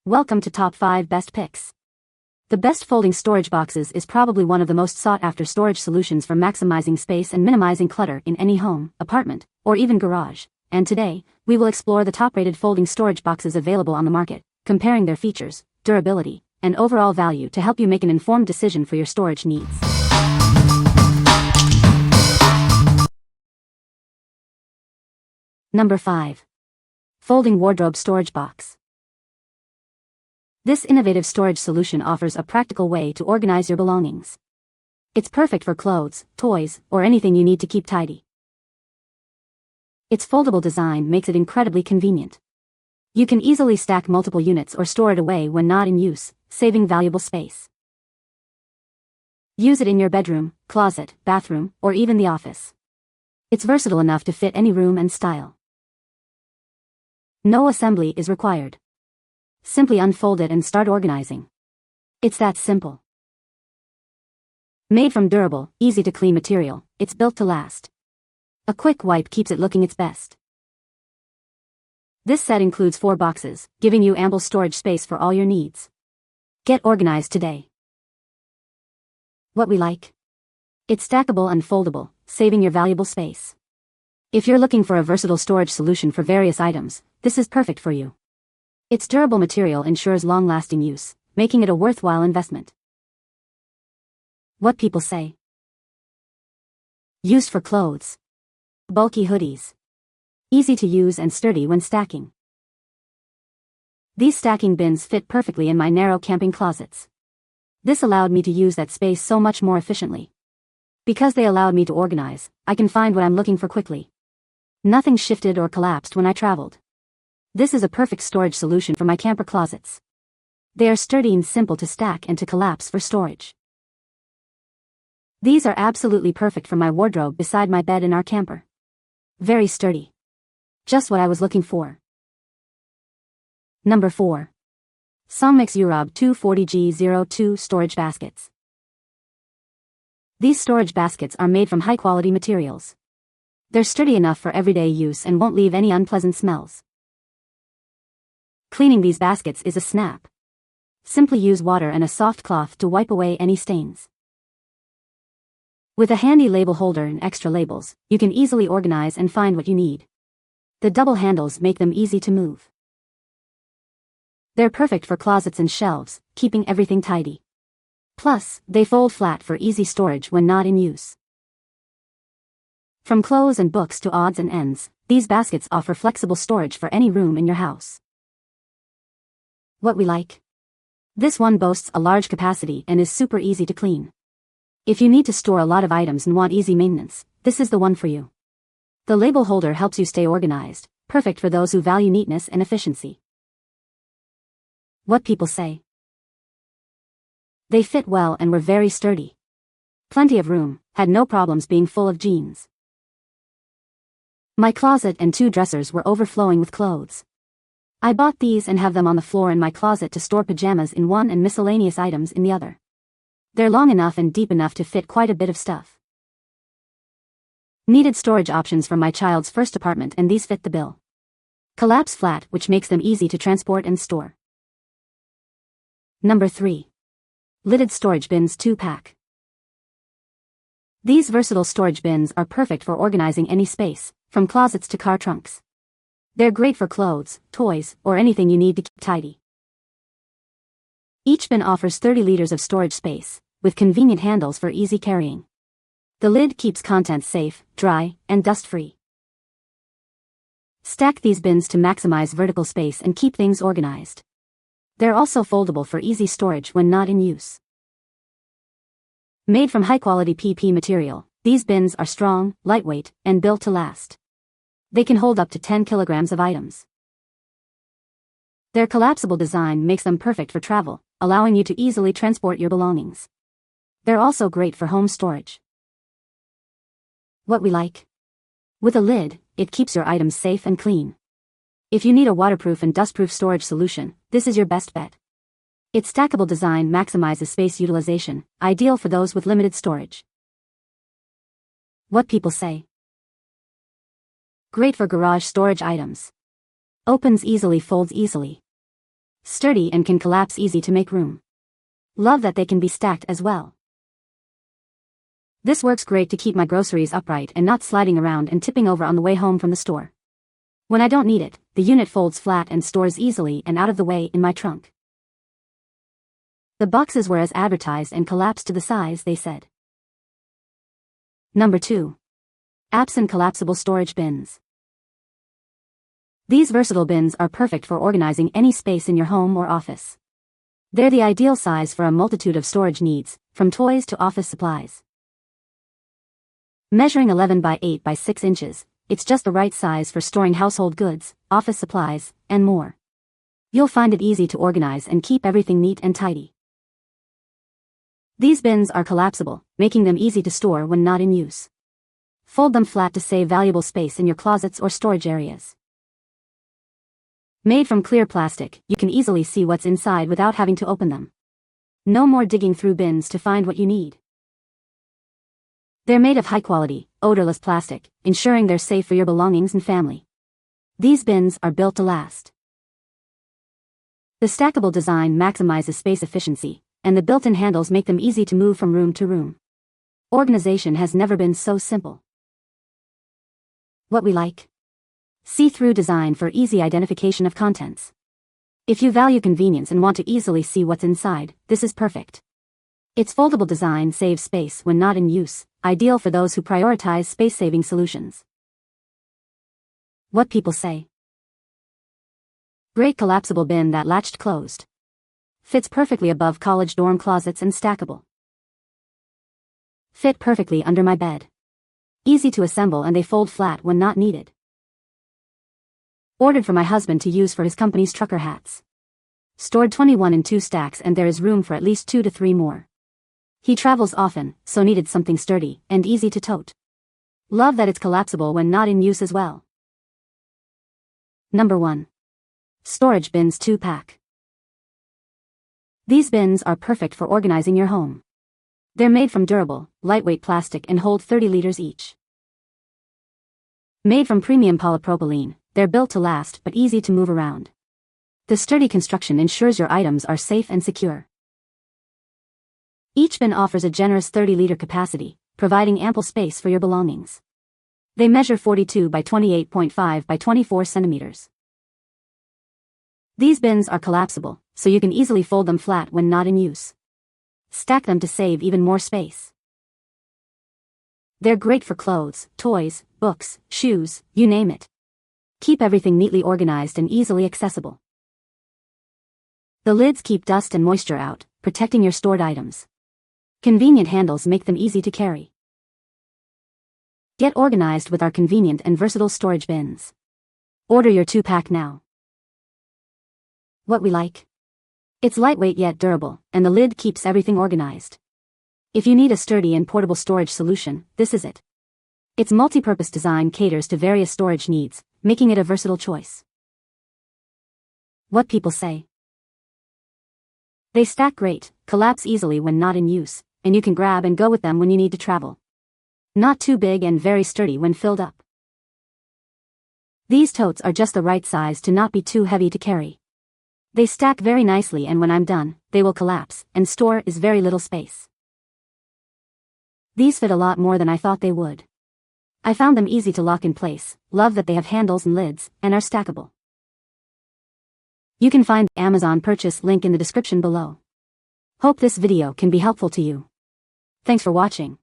Welcome to Top 5 Best Picks. The best folding storage boxes is probably one of the most sought-after storage solutions for maximizing space and minimizing clutter in any home, apartment, or even garage. And today, we will explore the top-rated folding storage boxes available on the market, comparing their features, durability, and overall value to help you make an informed decision for your storage needs. Number 5. Folding Wardrobe Storage Box. This innovative storage solution offers a practical way to organize your belongings. It's perfect for clothes, toys, or anything you need to keep tidy. Its foldable design makes it incredibly convenient. You can easily stack multiple units or store it away when not in use, saving valuable space. Use it in your bedroom, closet, bathroom, or even the office. It's versatile enough to fit any room and style. No assembly is required. Simply unfold it and start organizing. It's that simple. Made from durable, easy-to-clean material, it's built to last. A quick wipe keeps it looking its best. This set includes 4 boxes, giving you ample storage space for all your needs. Get organized today. What we like? It's stackable and foldable, saving your valuable space. If you're looking for a versatile storage solution for various items, this is perfect for you. Its durable material ensures long-lasting use, making it a worthwhile investment. What people say. Used for clothes. Bulky hoodies. Easy to use and sturdy when stacking. These stacking bins fit perfectly in my narrow camping closets. This allowed me to use that space so much more efficiently. Because they allowed me to organize, I can find what I'm looking for quickly. Nothing shifted or collapsed when I traveled. This is a perfect storage solution for my camper closets. They are sturdy and simple to stack and to collapse for storage. These are absolutely perfect for my wardrobe beside my bed in our camper. Very sturdy. Just what I was looking for. Number 4. SONGMICS Eurob 240G02 Storage Baskets. These storage baskets are made from high-quality materials. They're sturdy enough for everyday use and won't leave any unpleasant smells. Cleaning these baskets is a snap. Simply use water and a soft cloth to wipe away any stains. With a handy label holder and extra labels, you can easily organize and find what you need. The double handles make them easy to move. They're perfect for closets and shelves, keeping everything tidy. Plus, they fold flat for easy storage when not in use. From clothes and books to odds and ends, these baskets offer flexible storage for any room in your house. What we like? This one boasts a large capacity and is super easy to clean. If you need to store a lot of items and want easy maintenance, this is the one for you. The label holder helps you stay organized, perfect for those who value neatness and efficiency. What people say. They fit well and were very sturdy. Plenty of room, had no problems being full of jeans. My closet and 2 dressers were overflowing with clothes. I bought these and have them on the floor in my closet to store pajamas in one and miscellaneous items in the other. They're long enough and deep enough to fit quite a bit of stuff. Needed storage options for my child's first apartment and these fit the bill. Collapse flat, which makes them easy to transport and store. Number 3. Lidded Storage Bins 2-pack. These versatile storage bins are perfect for organizing any space, from closets to car trunks. They're great for clothes, toys, or anything you need to keep tidy. Each bin offers 30 liters of storage space, with convenient handles for easy carrying. The lid keeps contents safe, dry, and dust-free. Stack these bins to maximize vertical space and keep things organized. They're also foldable for easy storage when not in use. Made from high-quality PP material, these bins are strong, lightweight, and built to last. They can hold up to 10 kilograms of items. Their collapsible design makes them perfect for travel, allowing you to easily transport your belongings. They're also great for home storage. What we like? With a lid, it keeps your items safe and clean. If you need a waterproof and dustproof storage solution, this is your best bet. Its stackable design maximizes space utilization, ideal for those with limited storage. What people say. Great for garage storage items. Opens easily, folds easily. Sturdy and can collapse easy to make room. Love that they can be stacked as well. This works great to keep my groceries upright and not sliding around and tipping over on the way home from the store. When I don't need it, the unit folds flat and stores easily and out of the way in my trunk. The boxes were as advertised and collapsed to the size they said. Number 2. Apsan collapsible storage bins. These versatile bins are perfect for organizing any space in your home or office. They're the ideal size for a multitude of storage needs, from toys to office supplies. Measuring 11 by 8 by 6 inches, it's just the right size for storing household goods, office supplies, and more. You'll find it easy to organize and keep everything neat and tidy. These bins are collapsible, making them easy to store when not in use. Fold them flat to save valuable space in your closets or storage areas. Made from clear plastic, you can easily see what's inside without having to open them. No more digging through bins to find what you need. They're made of high-quality, odorless plastic, ensuring they're safe for your belongings and family. These bins are built to last. The stackable design maximizes space efficiency, and the built-in handles make them easy to move from room to room. Organization has never been so simple. What we like? See-through design for easy identification of contents. If you value convenience and want to easily see what's inside, this is perfect. Its foldable design saves space when not in use, ideal for those who prioritize space-saving solutions. What people say. Great collapsible bin that latched closed. Fits perfectly above college dorm closets and stackable. Fit perfectly under my bed. Easy to assemble and they fold flat when not needed. Ordered for my husband to use for his company's trucker hats. Stored 21 in 2 stacks and there is room for at least 2 to 3 more. He travels often, so needed something sturdy and easy to tote. Love that it's collapsible when not in use as well. Number 1. Storage bins 2-pack. These bins are perfect for organizing your home. They're made from durable, lightweight plastic and hold 30 liters each. Made from premium polypropylene, they're built to last but easy to move around. The sturdy construction ensures your items are safe and secure. Each bin offers a generous 30-liter capacity, providing ample space for your belongings. They measure 42 by 28.5 by 24 centimeters. These bins are collapsible, so you can easily fold them flat when not in use. Stack them to save even more space. They're great for clothes, toys, books, shoes, you name it. Keep everything neatly organized and easily accessible. The lids keep dust and moisture out, protecting your stored items. Convenient handles make them easy to carry. Get organized with our convenient and versatile storage bins. Order your 2-pack now. What we like? It's lightweight yet durable, and the lid keeps everything organized. If you need a sturdy and portable storage solution, this is it. Its multi-purpose design caters to various storage needs, making it a versatile choice. What people say. They stack great, collapse easily when not in use, and you can grab and go with them when you need to travel. Not too big and very sturdy when filled up. These totes are just the right size to not be too heavy to carry. They stack very nicely and when I'm done, they will collapse, and store is very little space. These fit a lot more than I thought they would. I found them easy to lock in place, love that they have handles and lids, and are stackable. You can find the Amazon purchase link in the description below. Hope this video can be helpful to you. Thanks for watching.